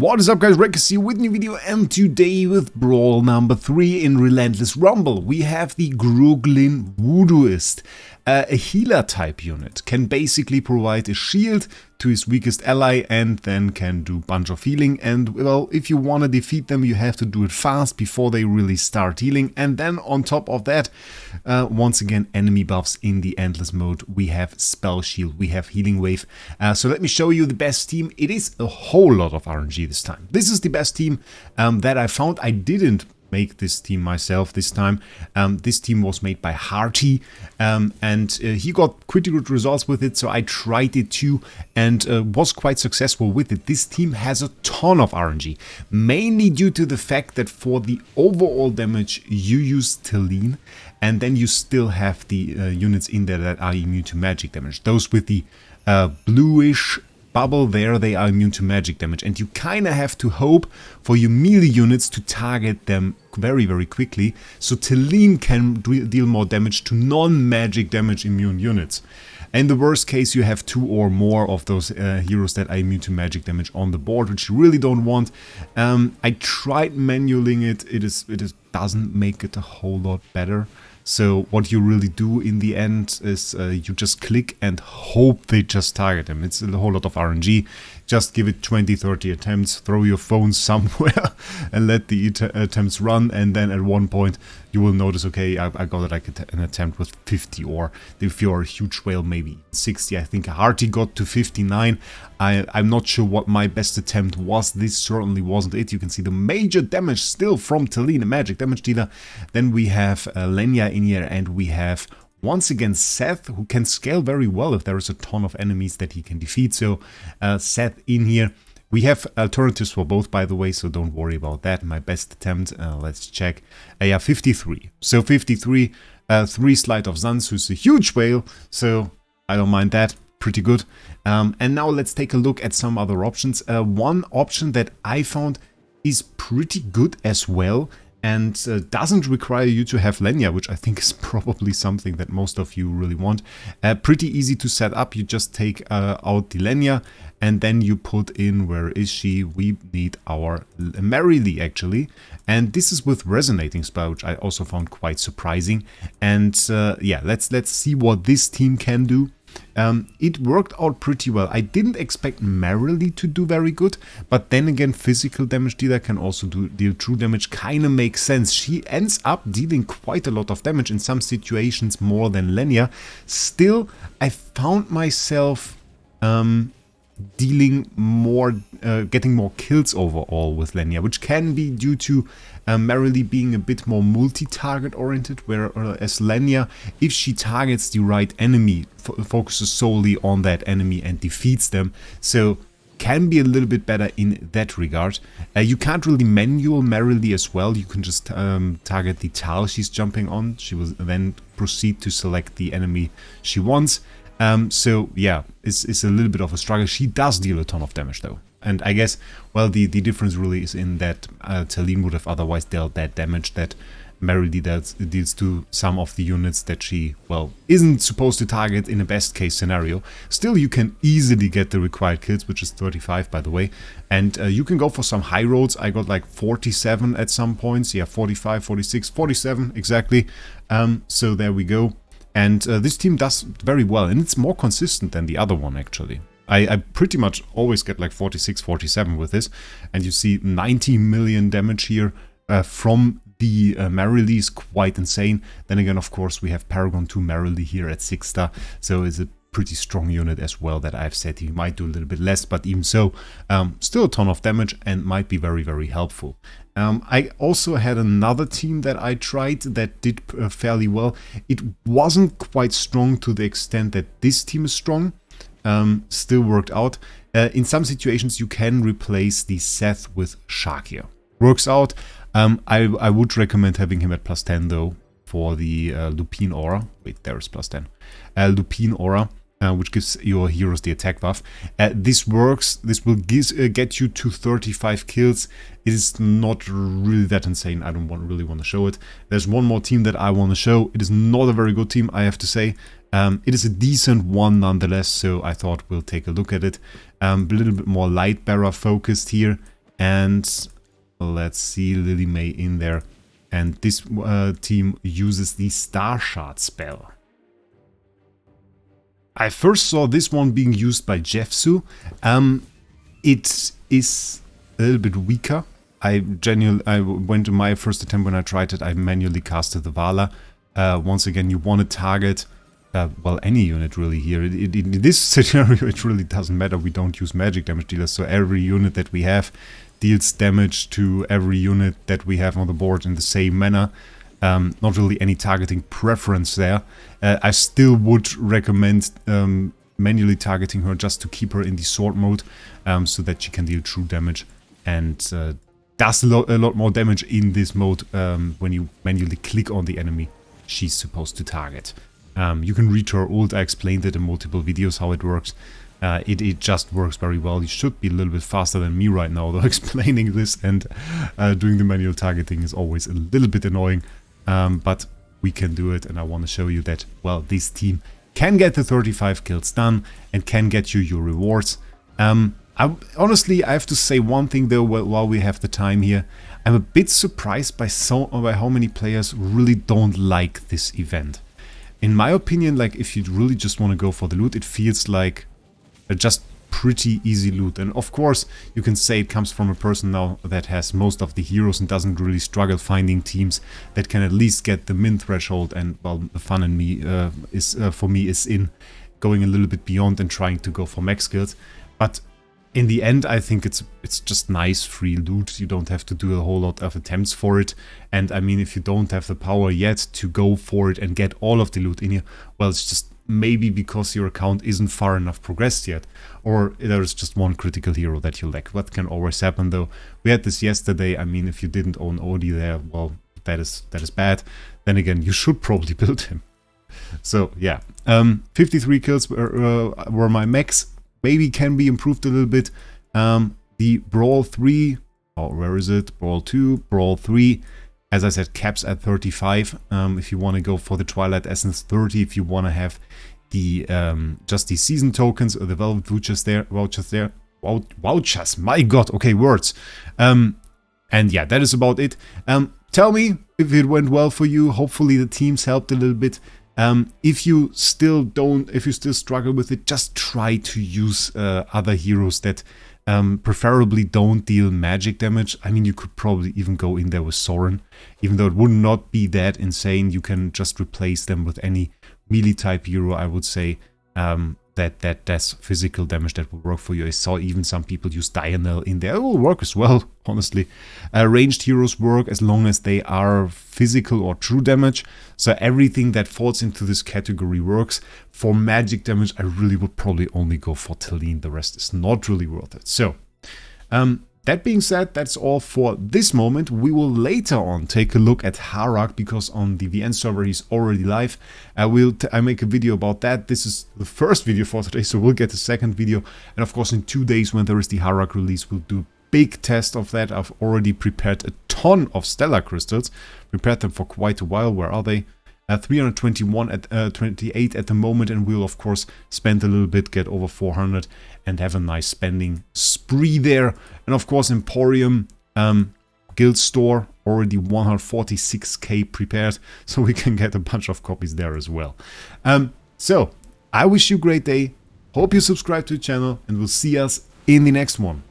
What is up, guys? Wraec here with new video, and today with Brawl number 3 in Relentless Rumble we have the Gruglin Voodooist. A healer type unit, can basically provide a shield to his weakest ally and then can do a bunch of healing. And well, if you want to defeat them, you have to do it fast before they really start healing. And then on top of that, once again, enemy buffs in the endless mode. We have spell shield, we have healing wave. So let me show you the best team. It is a whole lot of RNG this time. This is the best team that I found. I didn't make this team myself this time. This team was made by Hearty, and he got pretty good results with it, so I tried it too and was quite successful with it. This team has a ton of RNG, mainly due to the fact that for the overall damage you use Talene, and then you still have the units in there that are immune to magic damage. Those with the bluish bubble there, they are immune to magic damage, and you kind of have to hope for your melee units to target them very quickly, so Talene can deal more damage to non-magic damage immune units. In the worst case, you have 2 or more of those heroes that are immune to magic damage on the board, which you really don't want. I tried manualing it. It doesn't make it a whole lot better. So what you really do in the end is you just click and hope they just target them. It's a whole lot of RNG. Just give it 20-30 attempts, throw your phone somewhere and let the attempts run, and then at one point you will notice, okay, I got like an attempt with 50, or if you're a huge whale, maybe 60. I think Hearty got to 59. I'm not sure what my best attempt was. This certainly wasn't it. You can see the major damage still from Talene, a magic damage dealer. Then we have Lenya in here, and we have once again Seth, who can scale very well if there is a ton of enemies that he can defeat. So Seth in here. We have alternatives for both, by the way, so don't worry about that. My best attempt, let's check. Yeah, 53. So 53, 3 Sleight of Suns, who's a huge whale, so I don't mind that. Pretty good. And now let's take a look at some other options. One option that I found is pretty good as well, and doesn't require you to have Lenya, which I think is probably something that most of you really want. Pretty easy to set up. You just take out the Lenya, and then you put in, where is she? We need our Merrily, actually. And this is with Resonating Spell, which I also found quite surprising. And yeah, let's see what this team can do. It worked out pretty well. I didn't expect Merrily to do very good, but then again, physical damage dealer can also deal true damage. Kind of makes sense. She ends up dealing quite a lot of damage, in some situations more than Lenya. Still, I found myself dealing more, getting more kills overall with Lenya, which can be due to Merrily being a bit more multi-target oriented, whereas Lenya, if she targets the right enemy, focuses solely on that enemy and defeats them, so can be a little bit better in that regard. You can't really manual Merrily as well. You can just target the tile she's jumping on. She will then proceed to select the enemy she wants. So yeah, it's a little bit of a struggle. She does deal a ton of damage though. And I guess, well, the difference really is in that Talene would have otherwise dealt that damage that Merrily deals to some of the units that she, well, isn't supposed to target in a best case scenario. Still, you can easily get the required kills, which is 35 by the way. And you can go for some high rolls. I got like 47 at some points. Yeah, 45, 46, 47 exactly. So there we go. And this team does very well, and it's more consistent than the other one actually. I pretty much always get like 46, 47 with this, and you see 90 million damage here from the Merrily is quite insane. Then again, of course, we have Paragon 2 Merrily here at 6 star, so it's a pretty strong unit as well that I've said he might do a little bit less, but even so, still a ton of damage and might be very helpful. I also had another team that I tried that did fairly well. It wasn't quite strong to the extent that this team is strong. Still worked out. In some situations you can replace the Seth with Sharkia. Works out. I would recommend having him at +10 though for the Lupine Aura. Wait, there is +10. Lupine Aura, which gives your heroes the attack buff. This works. This will get you to 35 kills. It is not really that insane. I don't really want to show it. There's one more team that I want to show. It is not a very good team, I have to say. It is a decent one nonetheless, so I thought we'll take a look at it. A little bit more light bearer focused here. And let's see Lily May in there. And this team uses the Star Shard spell. I first saw this one being used by Jeffsu. It is a little bit weaker. I went to my first attempt when I tried it. I manually casted the Vala. Once again, you want to target, well, any unit really here. In this scenario, it really doesn't matter. We don't use magic damage dealers, so every unit that we have deals damage to every unit that we have on the board in the same manner. Not really any targeting preference there. I still would recommend manually targeting her just to keep her in the sword mode, so that she can deal true damage and does a lot more damage in this mode when you manually click on the enemy she's supposed to target. You can read her ult. I explained it in multiple videos how it works. It just works very well. You should be a little bit faster than me right now, though, explaining this, and doing the manual targeting is always a little bit annoying. But we can do it, and I want to show you that, well, this team can get the 35 kills done and can get you your rewards. Honestly, I have to say one thing, though, while we have the time here. I'm a bit surprised by how many players really don't like this event. In my opinion, like, if you really just want to go for the loot, it feels like just pretty easy loot. And of course, you can say it comes from a person now that has most of the heroes and doesn't really struggle finding teams that can at least get the min threshold. And, well, the fun in me for me is in going a little bit beyond and trying to go for max kills. But in the end, I think it's just nice free loot. You don't have to do a whole lot of attempts for it. And I mean, if you don't have the power yet to go for it and get all of the loot in here, well, it's just maybe because your account isn't far enough progressed yet, or there's just one critical hero that you lack. What can always happen, though. We had this yesterday. I mean, if you didn't own Odie there, well, that is bad. Then again, you should probably build him. So yeah, 53 kills were my max. Maybe can be improved a little bit. The Brawl 3, oh, where is it? Brawl 2, Brawl 3. As I said, caps at 35. If you want to go for the Twilight Essence, 30. If you want to have the just the season tokens or the Velvet vouchers there, vouchers. My God, okay, words. And yeah, that is about it. Tell me if it went well for you. Hopefully the teams helped a little bit. If you still struggle with it, just try to use other heroes that preferably don't deal magic damage. I mean, you could probably even go in there with Soren, even though it would not be that insane. You can just replace them with any melee type hero, I would say. That's physical damage that will work for you. I saw even some people use Dianel in there. It will work as well, honestly. Ranged heroes work as long as they are physical or true damage. So everything that falls into this category works. For magic damage, I really would probably only go for Talene. The rest is not really worth it. So, that being said, that's all for this moment. We will later on take a look at Wraec, because on the VN server he's already live. I make a video about that. This is the first video for today, so we'll get a second video. And of course, in 2 days when there is the Wraec release, we'll do a big test of that. I've already prepared a ton of Stellar Crystals. Prepared them for quite a while. Where are they? 321 at 28 at the moment, and we'll of course spend a little bit, get over 400, and have a nice spending spree there. And of course, Emporium, Guild Store, already 146k prepared, so we can get a bunch of copies there as well. So I wish you a great day. Hope you subscribe to the channel, and we'll see us in the next one.